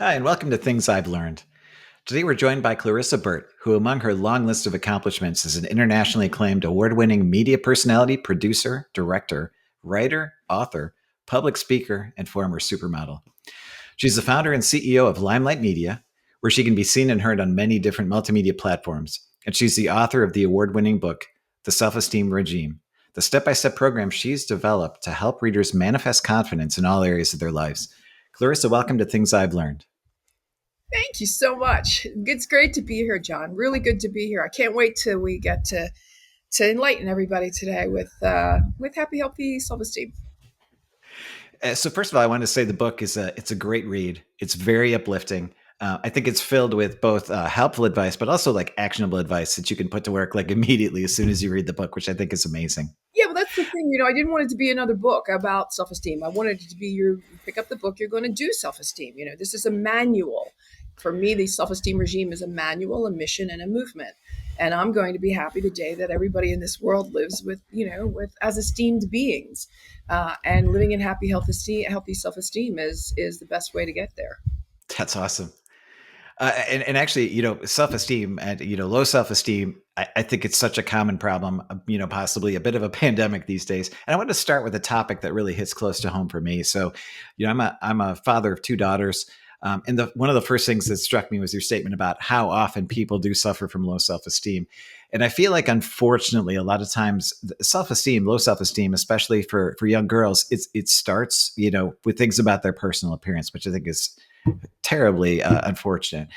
Hi, and welcome to Things I've Learned. Today we're joined by Clarissa Burt, who, among her long list of accomplishments, is an internationally acclaimed award winning media personality, producer, director, writer, author, public speaker, and former supermodel. She's the founder and CEO of Limelight Media, where she can be seen and heard on many different multimedia platforms. And she's the author of the award winning book, The Self-Esteem Regime, the step by step program she's developed to help readers manifest confidence in all areas of their lives. Clarissa, welcome to Things I've Learned. Thank you so much. It's great to be here, John. Really good to be here. I can't wait till we get to enlighten everybody today with happy, healthy self-esteem. So first of all, I want to say the book is it's a great read. It's very uplifting. I think it's filled with both helpful advice, but also like actionable advice that you can put to work like immediately as soon as you read the book, which I think is amazing. Yeah, well, that's the thing. I didn't want it to be another book about self-esteem. I wanted it to be you pick up the book, you're going to do self-esteem. This is a manual. For me, the self-esteem regime is a manual, a mission, and a movement. And I'm going to be happy today that everybody in this world lives with as esteemed beings, and living in healthy self-esteem is the best way to get there. That's awesome. And actually, self-esteem and, low self-esteem, I think it's such a common problem, possibly a bit of a pandemic these days. And I want to start with a topic that really hits close to home for me. So, I'm a father of two daughters. And one of the first things that struck me was your statement about how often people do suffer from low self-esteem. And I feel like, unfortunately, a lot of times self-esteem, low self-esteem, especially for young girls, it starts, with things about their personal appearance, which I think is terribly unfortunate.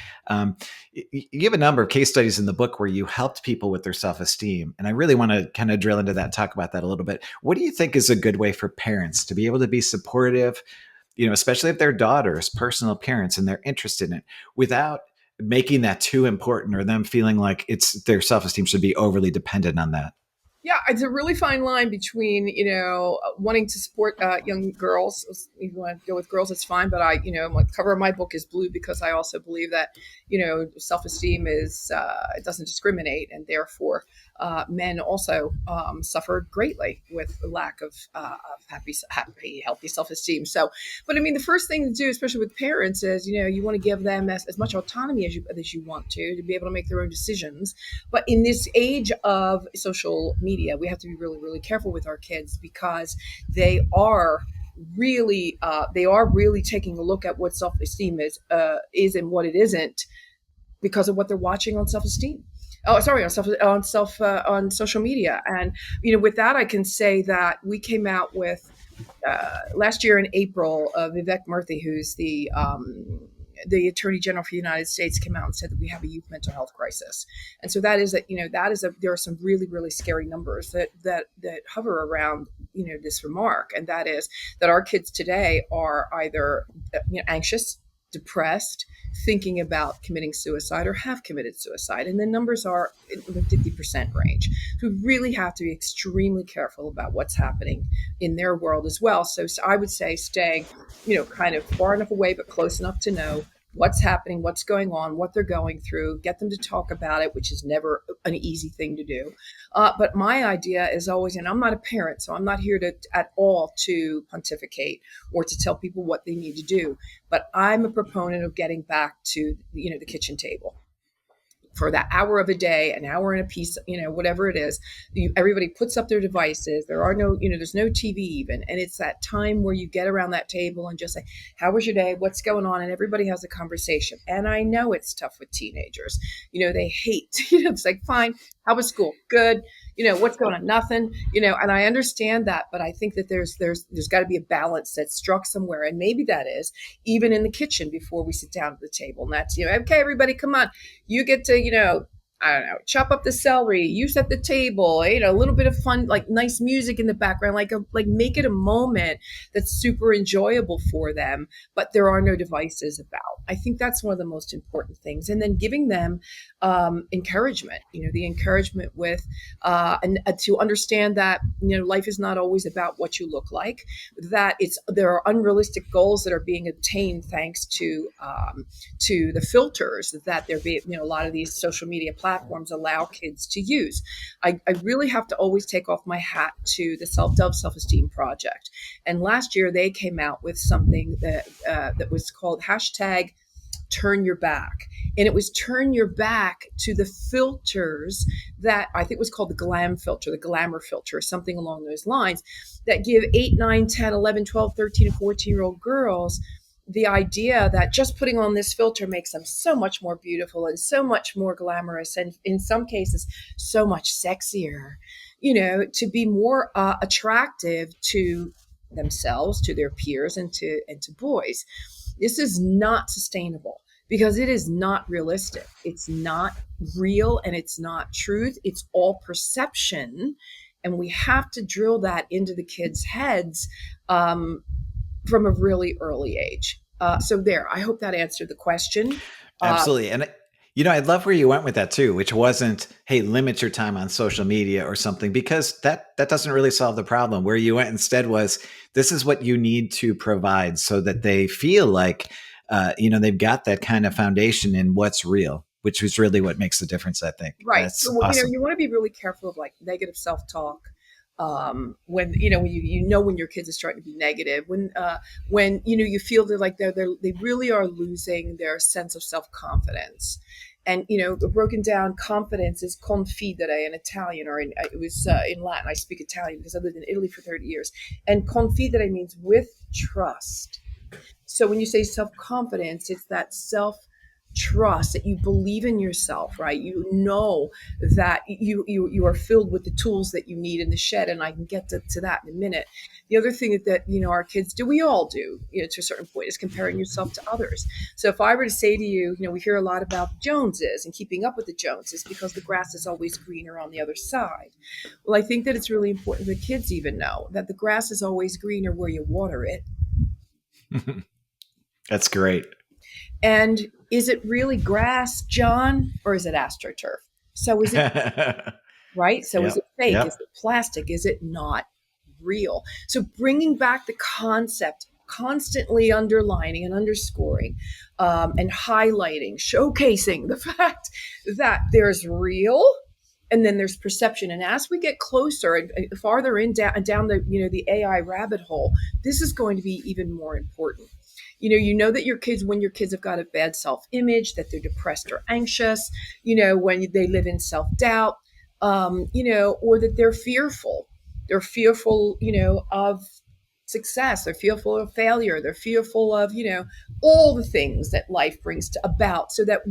You give a number of case studies in the book where you helped people with their self-esteem. And I really want to kind of drill into that and talk about that a little bit. What do you think is a good way for parents to be able to be supportive, especially if their daughter's personal appearance and they're interested in it, without making that too important or them feeling like it's their self-esteem should be overly dependent on that? Yeah, it's a really fine line between wanting to support young girls. If you want to go with girls, it's fine. But the cover of my book is blue because I also believe that self-esteem is it doesn't discriminate, and therefore men also suffer greatly with the lack of happy, healthy self-esteem. So, but I mean, the first thing to do, especially with parents, is you want to give them as much autonomy as you want to be able to make their own decisions. But in this age of social media, we have to be really, really careful with our kids because they are really taking a look at what self-esteem is and what it isn't because of what they're watching on self-esteem. Oh, sorry, on social media. And with that, I can say that we came out with last year in April. Vivek Murthy, who's the Attorney General for the United States, came out and said that we have a youth mental health crisis. And so there are some really, really scary numbers that hover around this remark, and that is that our kids today are either anxious, depressed, thinking about committing suicide, or have committed suicide. And the numbers are in the 50% range. So we really have to be extremely careful about what's happening in their world as well. So I would say staying, kind of far enough away, but close enough to know what's happening, what's going on, what they're going through, get them to talk about it, which is never an easy thing to do. But my idea is always, and I'm not a parent, so I'm not here at all to pontificate or to tell people what they need to do. But I'm a proponent of getting back to, the kitchen table for that hour of a day, an hour and a piece, whatever it is. Everybody puts up their devices. There's no TV even. And it's that time where you get around that table and just say, how was your day? What's going on? And everybody has a conversation. And I know it's tough with teenagers. They hate, it's like, fine, how was school? Good. What's going on? Nothing, and I understand that, but I think that there's got to be a balance that's struck somewhere. And maybe that is even in the kitchen before we sit down at the table. And that's, okay, everybody, come on, you get to, I don't know, chop up the celery, you set the table, a little bit of fun, like nice music in the background, like make it a moment that's super enjoyable for them, but there are no devices about. I think that's one of the most important things. And then giving them encouragement, the encouragement with, and to understand that, life is not always about what you look like, that there are unrealistic goals that are being obtained thanks to the filters that there be, a lot of these social media platforms allow kids to use. I really have to always take off my hat to the Dove Self-Esteem Project. And last year they came out with something that was called hashtag turn your back. And it was turn your back to the filters that I think was called the glam filter, the glamour filter, or something along those lines, that give 8, 9, 10, 11, 12, 13, and 14-year-old girls the idea that just putting on this filter makes them so much more beautiful and so much more glamorous, and in some cases so much sexier, to be more attractive to themselves, to their peers, and to boys. This is not sustainable because it is not realistic. It's not real and it's not truth. It's all perception. And we have to drill that into the kids' heads from a really early age. So there, I hope that answered the question. Uh, Absolutely. And I love where you went with that too, which wasn't, hey, limit your time on social media or something, because that doesn't really solve the problem. Where you went instead was, this is what you need to provide so that they feel like they've got that kind of foundation in what's real, which is really what makes the difference, I think. right. That's So, awesome. you want to be really careful of like negative self-talk. When your kids are starting to be negative, when you feel that like they really are losing their sense of self-confidence. And broken down, confidence is confidere in Italian, or it was in Latin. I speak Italian because I lived in Italy for 30 years. And confidere means with trust. So when you say self-confidence, it's that self-trust that you believe in yourself, right? You know that you are filled with the tools that you need in the shed, and I can get to that in a minute. The other thing that our kids do, we all do, to a certain point, is comparing yourself to others. So if I were to say to you, we hear a lot about the Joneses and keeping up with the Joneses because the grass is always greener on the other side. Well, I think that it's really important that kids even know that the grass is always greener where you water it. That's great. And is it really grass, John, or is it astroturf? So is it right? So is Yep. it fake? Is Yep. it plastic? Is it not real? So bringing back the concept, constantly underlining and underscoring, and highlighting, showcasing the fact that there's real and then there's perception. And as we get closer and farther in down the AI rabbit hole, this is going to be even more important. That when your kids have got a bad self-image, that they're depressed or anxious, when they live in self-doubt, or that they're fearful of success, they're fearful of failure, they're fearful of all the things that life brings about. So that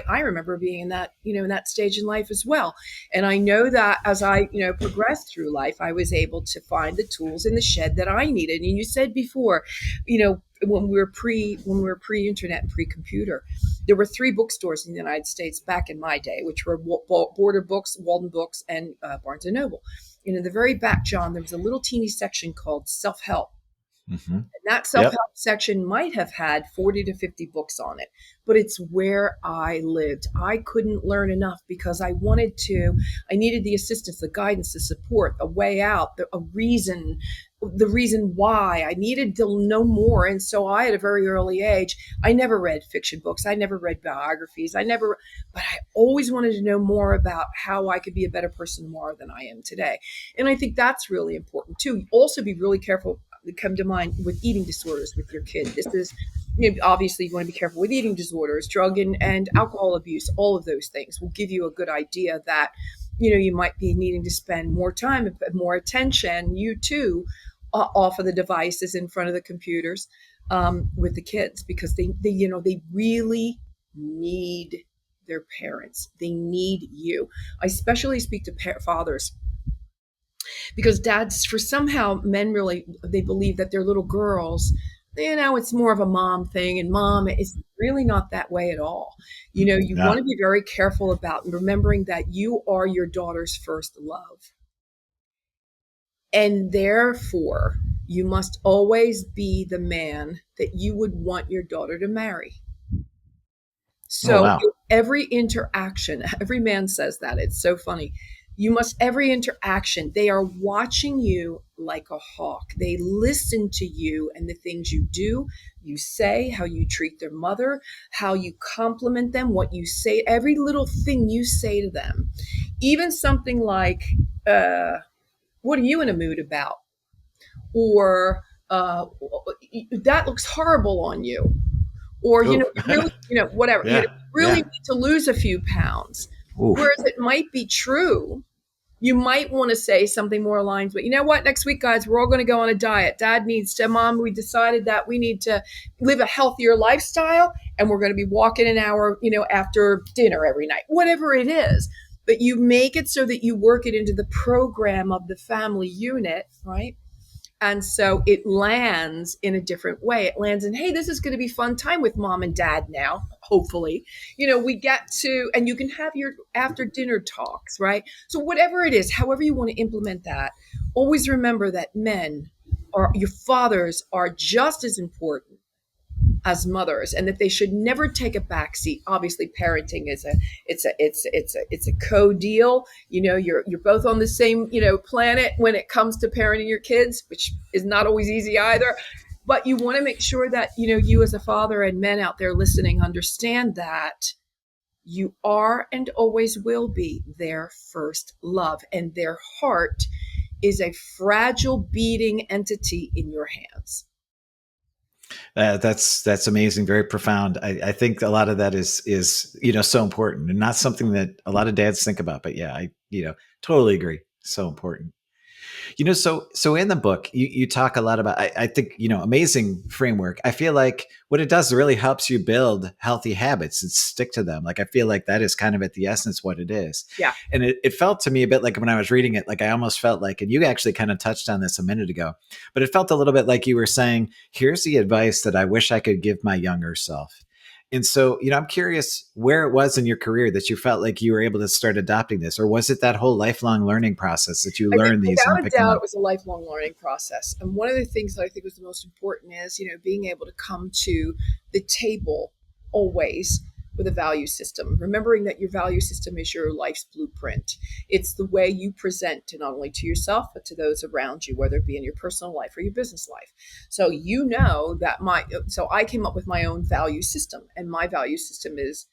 I remember being in that stage in life as well. And I know that as I progressed through life, I was able to find the tools in the shed that I needed. And you said before, when we were pre-internet and pre-computer, there were 3 bookstores in the United States back in my day, which were Border Books, Walden Books, and Barnes and Noble. And in the very back, John, there was a little teeny section called self-help. Hmm. And that Yep. self-help section might have had 40 to 50 books on it, but it's where I lived. I couldn't learn enough because I needed the assistance, the guidance, the support, a way out, the reason why I needed to know more. And so at a very early age, I never read fiction books. I never read biographies. But I always wanted to know more about how I could be a better person tomorrow than I am today. And I think that's really important too. Also be really careful that come to mind with eating disorders with your kid. This is obviously you want to be careful with eating disorders, drug and alcohol abuse. All of those things will give you a good idea that you might be needing to spend more time and more attention, you too, off of the devices in front of the computers, with the kids, because they really need their parents. They need you. I especially speak to fathers, because dads, for somehow men really, they believe that their little girls, it's more of a mom thing, and mom is really not that way at all. You want Yeah. to be very careful about remembering that you are your daughter's first love, and therefore you must always be the man that you would want your daughter to marry. Oh, So wow. every interaction, every man says that. It's so funny. Every interaction, they are watching you like a hawk. They listen to you and the things you do, you say, how you treat their mother, how you compliment them, what you say, every little thing you say to them. Even something like, what are you in a mood about? Or, that looks horrible on you. or Oh, really, whatever, yeah, really yeah. need to lose a few pounds. Oof. Whereas it might be true, you might want to say something more aligned with, you know what, next week, guys, we're all going to go on a diet. Dad needs to, Mom, we decided that we need to live a healthier lifestyle, and we're going to be walking an hour, after dinner every night, whatever it is. But you make it so that you work it into the program of the family unit, right? And so it lands in a different way. It lands in, hey, this is going to be fun time with mom and dad now, hopefully. We get to, and you can have your after dinner talks, right? So, whatever it is, however you want to implement that, always remember that men or your fathers are just as important as mothers, and that they should never take a backseat. Obviously, parenting is a co-deal. You're both on the same planet when it comes to parenting your kids, which is not always easy either. But you want to make sure that you as a father, and men out there listening, understand that you are and always will be their first love, and their heart is a fragile beating entity in your hands. That's amazing, very profound. I think a lot of that is so important, and not something that a lot of dads think about. But yeah, I totally agree. So important. So in the book, you talk a lot about, I think, amazing framework. I feel like what it does really helps you build healthy habits and stick to them. Like, I feel like that is kind of at the essence what it is. Yeah. And it felt to me a bit like when I was reading it, like I almost felt like, and you actually kind of touched on this a minute ago, but it felt a little bit like you were saying, here's the advice that I wish I could give my younger self. And so, I'm curious where it was in your career that you felt like you were able to start adopting this, or was it that whole lifelong learning process that you I think learn these and you without a pick them doubt, it up? was a lifelong learning process. And one of the things that I think was the most important is, being able to come to the table always with a value system, remembering that your value system is your life's blueprint. It's the way you present to not only to yourself, but to those around you, whether it be in your personal life or your business life. So, so I came up with my own value system, and my value system is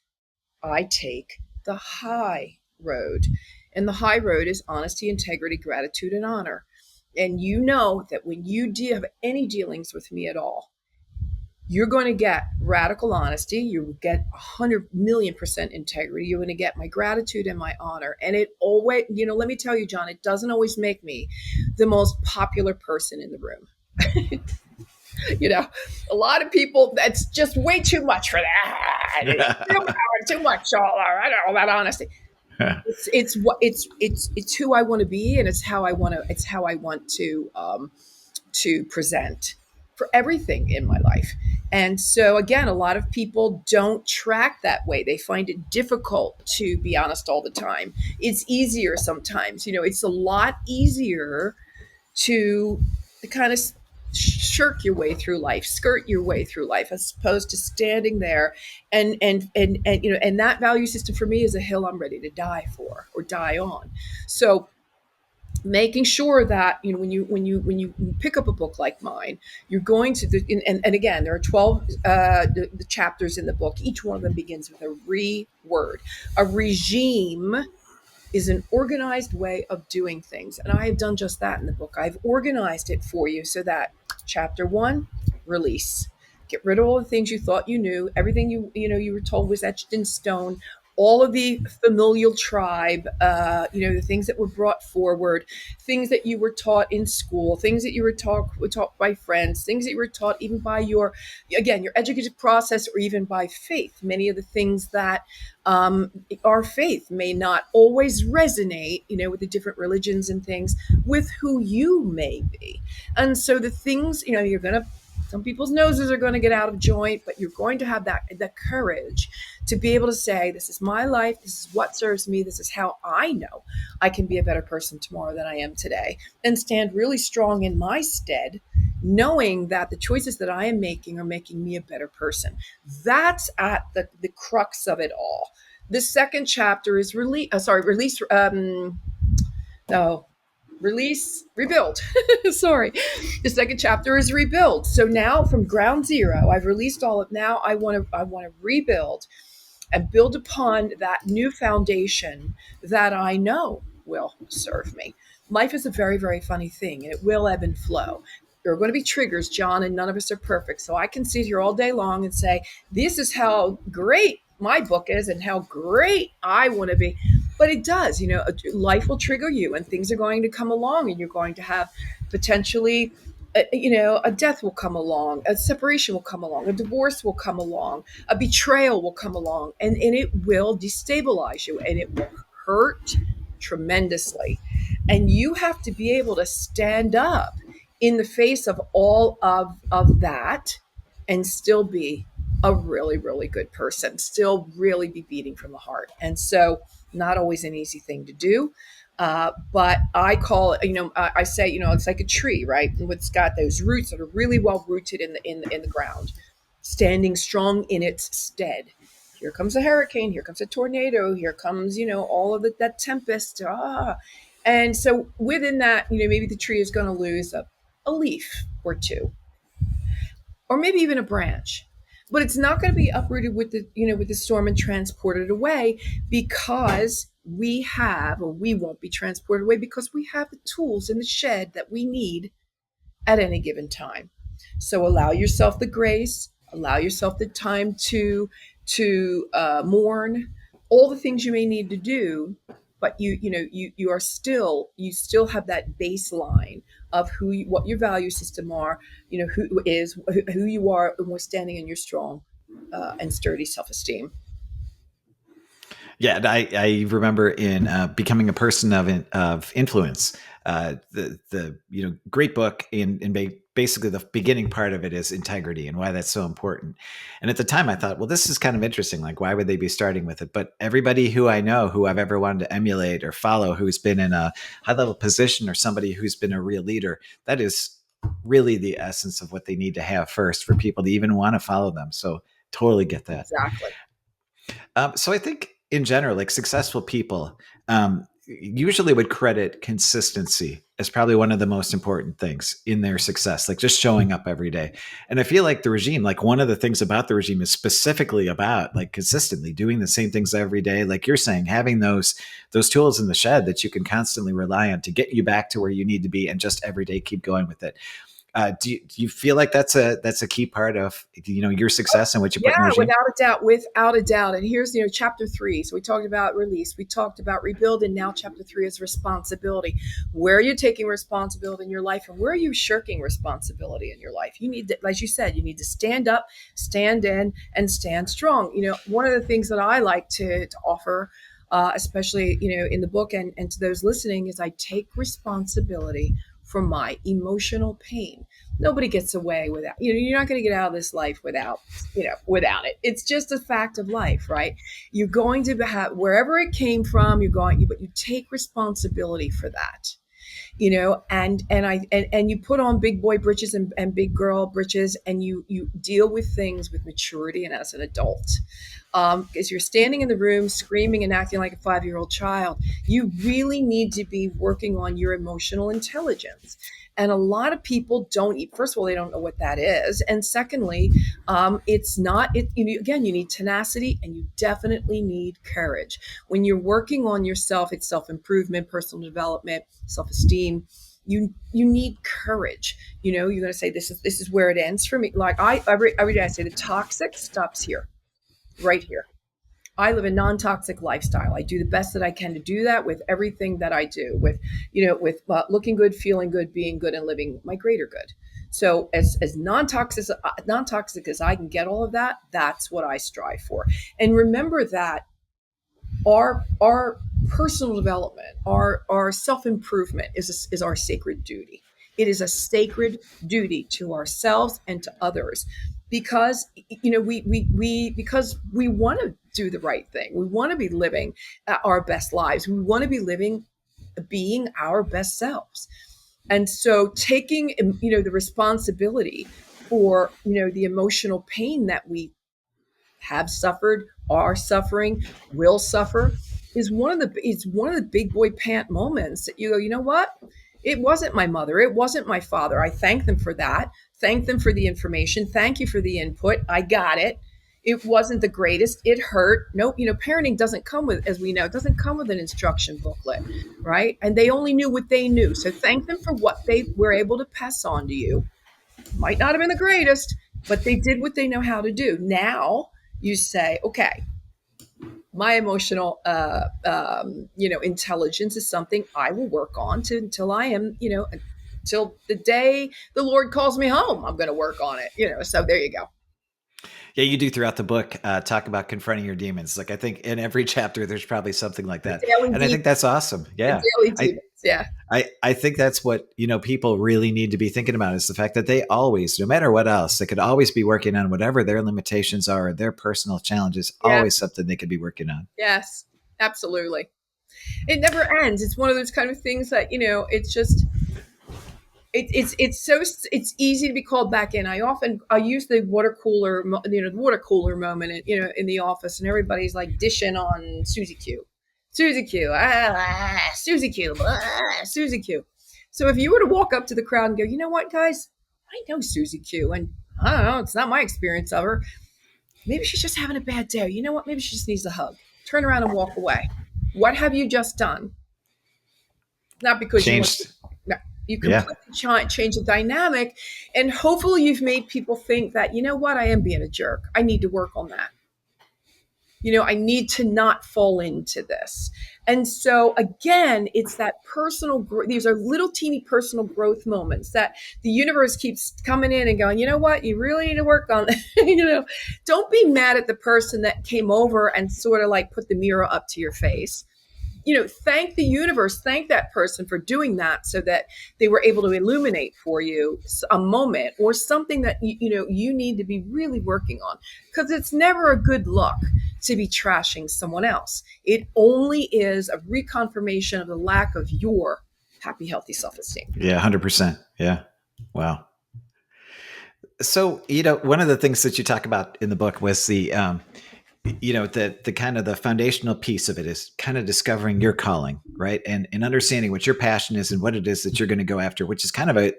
I take the high road. And the high road is honesty, integrity, gratitude, and honor. And you know that when you have any dealings with me at all, you're going to get radical honesty. You get 100 million% integrity. You're going to get my gratitude and my honor. And it always, let me tell you, John, it doesn't always make me the most popular person in the room. A lot of people, that's just way too much for that. Too much, I don't know, that honesty. It's who I want to be, and it's how I want to present for everything in my life. And so again, a lot of people don't track that way. They find it difficult to be honest all the time. It's easier sometimes. It's a lot easier to kind of shirk your way through life, skirt your way through life, as opposed to standing there and that value system for me is a hill I'm ready to die for or die on. So making sure that when you pick up a book like mine, you're going to and again, there are 12 the chapters in the book. Each one of them begins with a word. A regime is an organized way of doing things. And I have done just that in the book. I've organized it for you so that chapter 1, release. Get rid of all the things you thought you knew, everything you were told was etched in stone, all of the familial tribe, the things that were brought forward, things that you were taught in school, things that you were taught by friends, things that you were taught even by your educative process, or even by faith. Many of the things that our faith may not always resonate, with the different religions and things, with who you may be. And so the things, some people's noses are going to get out of joint, but you're going to have that courage to be able to say, this is my life, this is what serves me, this is how I know I can be a better person tomorrow than I am today, and stand really strong in my stead, knowing that the choices that I am making are making me a better person. That's at the crux of it all. The second chapter is release. No, release, rebuild. Sorry. The second chapter is rebuild. So now, from ground zero, I've released all of. Now I want to rebuild and build upon that new foundation that I know will serve me. Life is a very, very funny thing, and it will ebb and flow. There are going to be triggers, John, and none of us are perfect. So I can sit here all day long and say, this is how great my book is and how great I want to be. But it does, life will trigger you and things are going to come along and you're going to have potentially, a death will come along, a separation will come along, a divorce will come along, a betrayal will come along, and it will destabilize you and it will hurt tremendously. And you have to be able to stand up in the face of all of that and still be a really, really good person, still really be beating from the heart. And so, not always an easy thing to do. But I call it, I say, it's like a tree, right? And it's got those roots that are really well rooted in the ground, standing strong in its stead. Here comes a hurricane. Here comes a tornado. Here comes, all of that tempest. And so within that, maybe the tree is going to lose a leaf or two, or maybe even a branch. But it's not going to be uprooted with the storm and transported away because we won't be transported away because we have the tools in the shed that we need at any given time. So allow yourself the grace, allow yourself the time to mourn all the things you may need to do, but you still have that baseline of what your value system are, who you are, and what's standing in your strong and sturdy self esteem. Yeah, and I remember in becoming a person of influence. The great book in basically the beginning part of it is integrity and why that's so important. And at the time, I thought, well, this is kind of interesting. Like, why would they be starting with it? But everybody who I know, who I've ever wanted to emulate or follow, who's been in a high level position or somebody who's been a real leader, that is really the essence of what they need to have first for people to even want to follow them. So totally get that. Exactly. So I think in general, like successful people usually would credit consistency as probably one of the most important things in their success, like just showing up every day. And I feel like the regime, like one of the things about the regime is specifically about like consistently doing the same things every day. Like you're saying, having those tools in the shed that you can constantly rely on to get you back to where you need to be and just every day keep going with it. Do you feel like that's a key part of your success and what you put Yeah, in the regime? without a doubt. And here's, chapter 3. So we talked about release, we talked about rebuild, and now chapter 3 is responsibility. Where are you taking responsibility in your life, and where are you shirking responsibility in your life? You need to, as you said, you need to stand up, stand in, and stand strong. One of the things that I like to offer, especially, in the book and to those listening, is I take responsibility for my emotional pain. Nobody gets away without, you're not going to get out of this life without it. It's just a fact of life, right? You're going to have, wherever it came from, but you take responsibility for that, and you put on big boy britches and big girl britches, and you deal with things with maturity and as an adult. Because you're standing in the room screaming and acting like a 5-year-old child, you really need to be working on your emotional intelligence. And a lot of people don't eat. First of all, they don't know what that is, and secondly, it's not. Again, you need tenacity, and you definitely need courage when you're working on yourself. It's self-improvement, personal development, self-esteem. You need courage. You're going to say this is where it ends for me. Like every day I say the toxic stops here, right here. I live a non-toxic lifestyle. I do the best that I can to do that with everything that I do, with looking good, feeling good, being good, and living my greater good. So as non-toxic as I can get all of that, that's what I strive for. And remember that our personal development, our self-improvement is our sacred duty. It is a sacred duty to ourselves and to others, because because we want to do the right thing. We want to be living our best lives. We want to be being our best selves. And so taking the responsibility for the emotional pain that we have suffered, are suffering, will suffer, is one of the big boy pant moments that you go, what? It wasn't my mother. It wasn't my father. I thank them for that. Thank them for the information. Thank you for the input. I got it. It wasn't the greatest. It hurt. Nope. Parenting doesn't come with, as we know, it doesn't come with an instruction booklet, right? And they only knew what they knew. So thank them for what they were able to pass on to you. Might not have been the greatest, but they did what they know how to do. Now you say, okay, my emotional, intelligence is something I will work on until I am, until the day the Lord calls me home. I'm going to work on it. So there you go. Yeah, you do throughout the book talk about confronting your demons. Like I think in every chapter, there's probably something like The that, daily and I think demons. that's awesome. The Yeah, daily I demons. Yeah. I think that's what people really need to be thinking about is the fact that they always, no matter what else, they could always be working on whatever their limitations are, their personal challenges. Yeah. Always something they could be working on. Yes. Absolutely. It never ends. It's one of those kind of things that it's just it's easy to be called back in. I use the water cooler, the water cooler moment, in the office, and everybody's like dishing on Susie Q, Susie Q, Susie Q, Susie Q. So if you were to walk up to the crowd and go, you know what, guys, I know Susie Q, and I don't know, it's not my experience of her. Maybe she's just having a bad day. You know what? Maybe she just needs a hug. Turn around and walk away. What have you just done? Not because you want to, Changed. no, you Yeah. completely change the dynamic. And hopefully you've made people think that, you know what, I am being a jerk. I need to work on that. I need to not fall into this. And so again, it's that personal growth. These are little teeny personal growth moments that the universe keeps coming in and going, you know what, you really need to work on. Don't be mad at the person that came over and sort of like put the mirror up to your face. Thank the universe, thank that person for doing that so that they were able to illuminate for you a moment or something that you need to be really working on, because it's never a good look to be trashing someone else. It only is a reconfirmation of the lack of your happy, healthy self-esteem. Yeah. 100%. Yeah. Wow. So, one of the things that you talk about in the book was the kind of the foundational piece of it is kind of discovering your calling, right? And understanding what your passion is and what it is that you're going to go after, which is kind of a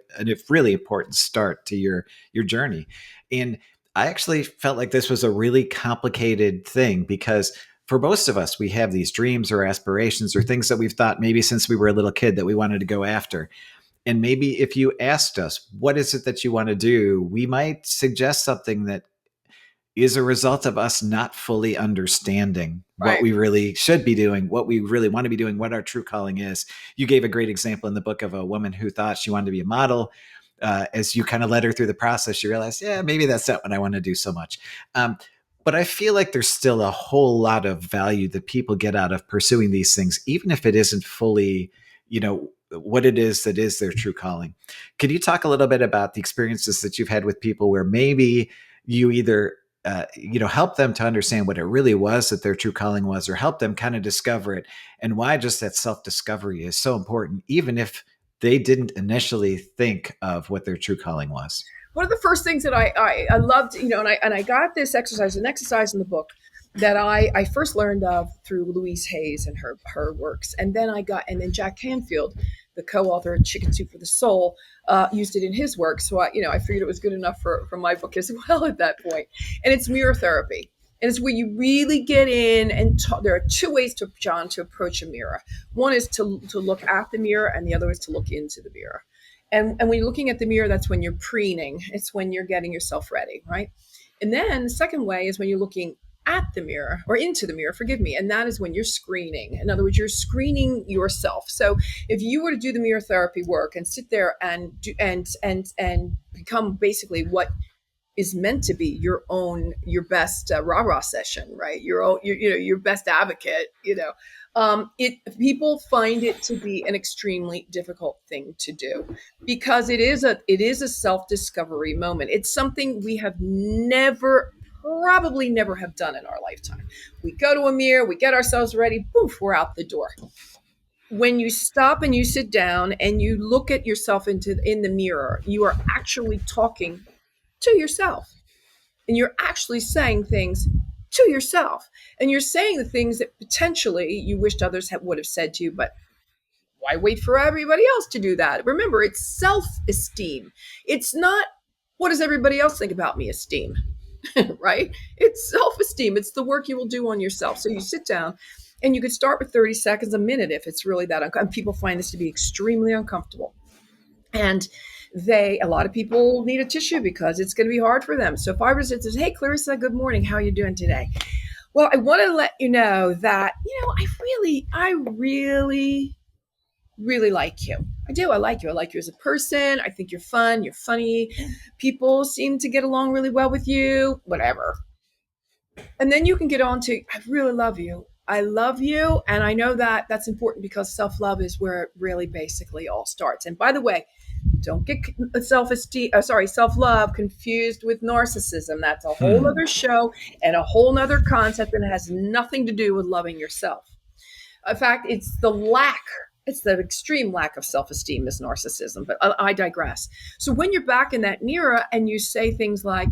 really important start to your journey. And I actually felt like this was a really complicated thing because for most of us, we have these dreams or aspirations or things that we've thought maybe since we were a little kid that we wanted to go after. And maybe if you asked us, what is it that you want to do? We might suggest something that is a result of us not fully understanding what Right. we really should be doing, what we really want to be doing, what our true calling is. You gave a great example in the book of a woman who thought she wanted to be a model. As you kind of led her through the process, you realized, yeah, maybe that's not what I want to do so much. But I feel like there's still a whole lot of value that people get out of pursuing these things, even if it isn't fully, what it is that is their true calling. Could you talk a little bit about the experiences that you've had with people where maybe you either help them to understand what it really was that their true calling was, or help them kind of discover it, and why just that self discovery is so important, even if they didn't initially think of what their true calling was. One of the first things that I loved, and I got this exercise, an exercise in the book that I first learned of through Louise Hayes and her works, and then Jack Canfield, the co-author of Chicken Soup for the Soul, used it in his work. So I figured it was good enough for my book as well at that point. And it's mirror therapy. And it's where you really get in and there are two ways to approach a mirror. One is to look at the mirror, and the other is to look into the mirror. And when you're looking at the mirror, that's when you're preening. It's when you're getting yourself ready, right? And then the second way is when you're looking at the mirror or into the mirror, forgive me. And that is when you're screening. In other words, you're screening yourself. So if you were to do the mirror therapy work and sit there and do, and become basically what is meant to be your best rah-rah session, right? Your best advocate, it people find it to be an extremely difficult thing to do because it is a self-discovery moment. It's something we have probably never have done in our lifetime. We go to a mirror, we get ourselves ready, poof, we're out the door. When you stop and you sit down and you look at yourself in the mirror, you are actually talking to yourself, and you're actually saying things to yourself, and you're saying the things that potentially you wished others would have said to you, but why wait for everybody else to do that? Remember, it's self-esteem. It's not what does everybody else think about me esteem. Right? It's self-esteem. It's the work you will do on yourself. So you sit down and you could start with 30 seconds, a minute, if it's really that uncomfortable. People find this to be extremely uncomfortable. And A lot of people need a tissue because it's going to be hard for them. So if I was to say, hey, Clarissa, good morning. How are you doing today? Well, I want to let you know that, I really like you. I do. I like you. I like you as a person. I think you're fun. You're funny. People seem to get along really well with you, whatever. And then you can get on to, I really love you. I love you. And I know that that's important because self love is where it really basically all starts. And by the way, don't get self love confused with narcissism. That's a whole Hmm. other show and a whole other concept and has nothing to do with loving yourself. In fact, it's the extreme lack of self esteem is narcissism, but I digress. So when you're back in that era and you say things like,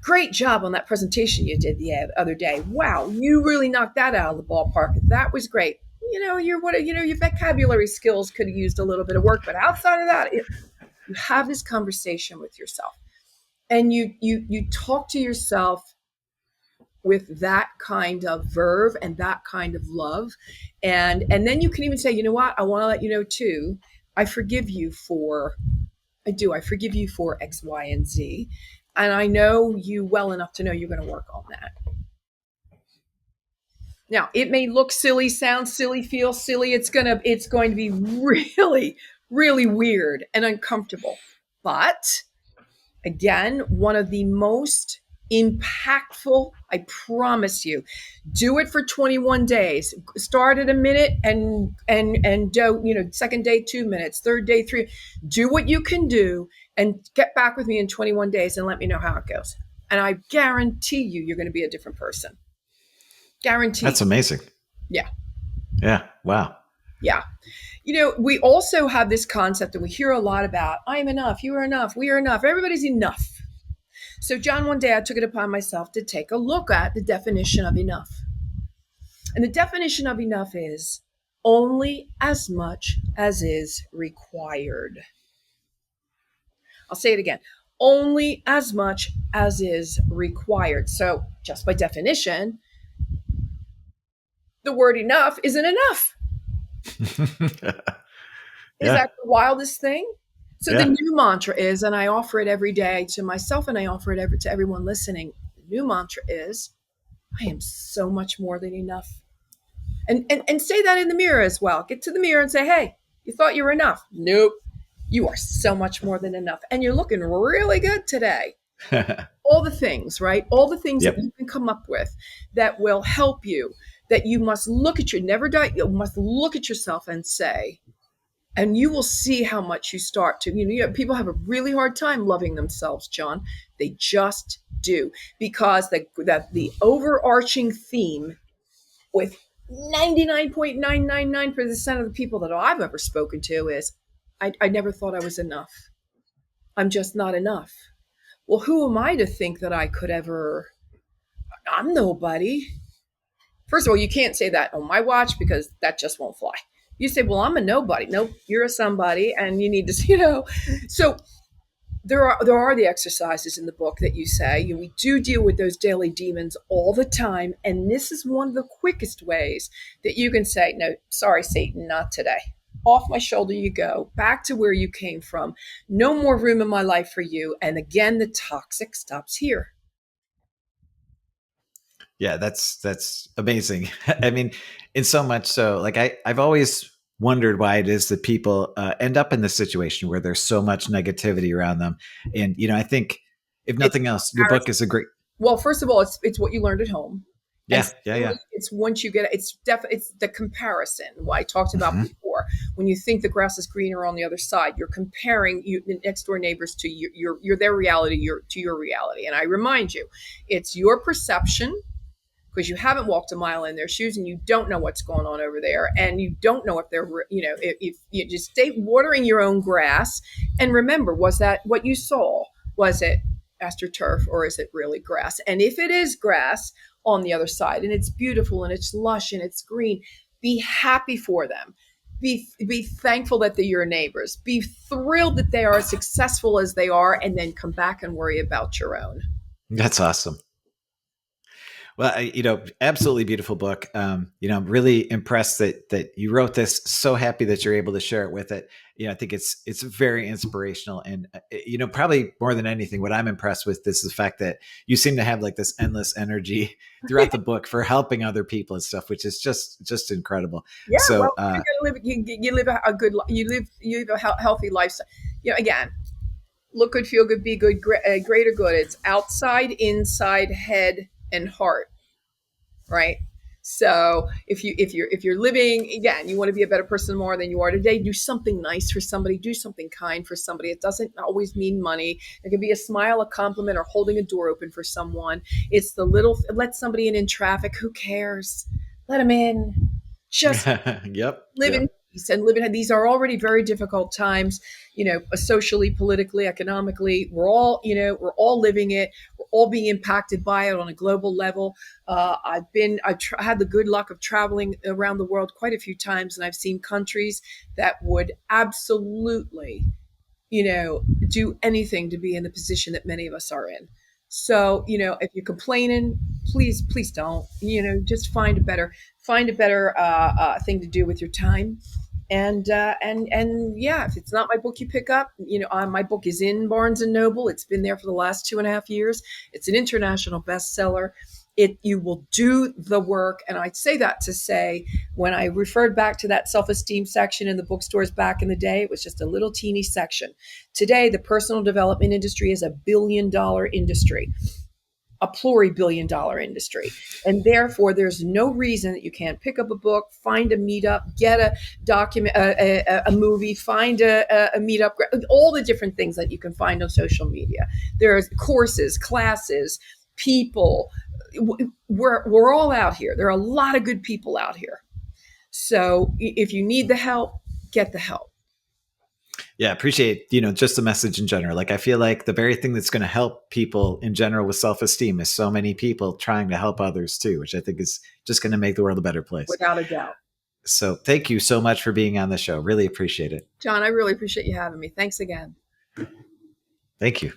great job on that presentation you did the other day. Wow, you really knocked that out of the ballpark. That was great. Your vocabulary skills could have used a little bit of work, but outside of that, you have this conversation with yourself, and you talk to yourself with that kind of verve and that kind of love, and then you can even say, you know what, I want to let you know too, I forgive you for I do. I forgive you for X, Y, and Z. And I know you well enough to know you're going to work on that. Now, it may look silly, sound silly, feel silly. It's going to be really, really weird and uncomfortable. But again, one of the most impactful, I promise you. Do it for 21 days. Start at a minute and do, second day 2 minutes, third day 3. Do what you can do and get back with me in 21 days and let me know how it goes. And I guarantee you're going to be a different person. That's Guaranteed. amazing. Yeah. Yeah. Wow. Yeah. We also have this concept that we hear a lot about. I am enough. You are enough. We are enough. Everybody's enough. So, John, one day I took it upon myself to take a look at the definition of enough. And the definition of enough is only as much as is required. I'll say it again, only as much as is required. So, just by definition, the word enough isn't enough. Is Yeah. that the wildest thing? So, the Yeah. new mantra is, and I offer it every day to myself and I offer it to everyone listening. The new mantra is, I am so much more than enough. And say that in the mirror as well. Get to the mirror and say, hey, you thought you were enough. Nope. You are so much more than enough. And you're looking really good today. All the things, right? All the things that Yep. you can come up with that will help you, that you must look at you must look at yourself and say, and you will see how much you start to, people have a really hard time loving themselves, John. They just do. Because the overarching theme with 99.999% of the people that I've ever spoken to is, I never thought I was enough. I'm just not enough. Well, who am I to think that I could ever? I'm nobody. First of all, you can't say that on my watch because that just won't fly. You say, well, I'm a nobody. Nope, you're a somebody and you need to, So there are the exercises in the book that you say, we do deal with those daily demons all the time. And this is one of the quickest ways that you can say, no, sorry, Satan, not today. Off my shoulder you go, back to where you came from. No more room in my life for you. And again, the toxic stops here. Yeah, that's amazing. I mean, in so much so, like I've always wondered why it is that people end up in this situation where there's so much negativity around them. And I think if It's nothing else, your book is a great. Well, first of all, it's what you learned at home. And Yeah, yeah, secondly, yeah. it's once you get it's the comparison, what I talked about Hmm. before. When you think the grass is greener on the other side, you're comparing the next door neighbors to their reality, to your reality. And I remind you, it's your perception because you haven't walked a mile in their shoes and you don't know what's going on over there and you don't know if they're, if you just stay watering your own grass. And remember, was that what you saw? Was it astroturf or is it really grass? And if it is grass on the other side and it's beautiful and it's lush and it's green, be happy for them. Be thankful that they're your neighbors. Be thrilled that they are as successful as they are, and then come back and worry about your own. That's awesome. Well, absolutely beautiful book. I'm really impressed that you wrote this. So happy that you're able to share it with it. I think it's very inspirational, and probably more than anything, what I'm impressed with is the fact that you seem to have like this endless energy throughout the book for helping other people and stuff, which is just incredible. Yeah, well, So, you gotta live. You live a good. You live a healthy lifestyle. Again, look good, feel good, be good, greater good. It's outside, inside, head, and heart, right? So if you're living, again, you want to be a better person more than you are today. Do something nice for somebody. Do something kind for somebody. It doesn't always mean money. It can be a smile, a compliment, or holding a door open for someone. It's the little. Let somebody in traffic. Who cares? Let them in. Just yep, live in yep. peace and live in. These are already very difficult times, socially, politically, economically. We're all living it. We're all being impacted by it on a global level. I've had the good luck of traveling around the world quite a few times, and I've seen countries that would absolutely, do anything to be in the position that many of us are in. So, if you're complaining, please don't. Just find a better thing to do with your time. And yeah, if it's not my book you pick up, my book is in Barnes and Noble. It's been there for the last 2.5 years. It's an international bestseller. You will do the work, and I'd say that to say, when I referred back to that self-esteem section in the bookstores back in the day, it was just a little teeny section. Today, the personal development industry is $1 billion industry, a pluri-billion-dollar industry. And therefore, there's no reason that you can't pick up a book, find a meetup, get a document, a movie, find a meetup, all the different things that you can find on social media. There's courses, classes, people. We're all out here. There are a lot of good people out here. So if you need the help, get the help. Yeah, appreciate, just the message in general. Like I feel like the very thing that's going to help people in general with self-esteem is so many people trying to help others too, which I think is just going to make the world a better place. Without a doubt. So thank you so much for being on the show. Really appreciate it. John, I really appreciate you having me. Thanks again. Thank you.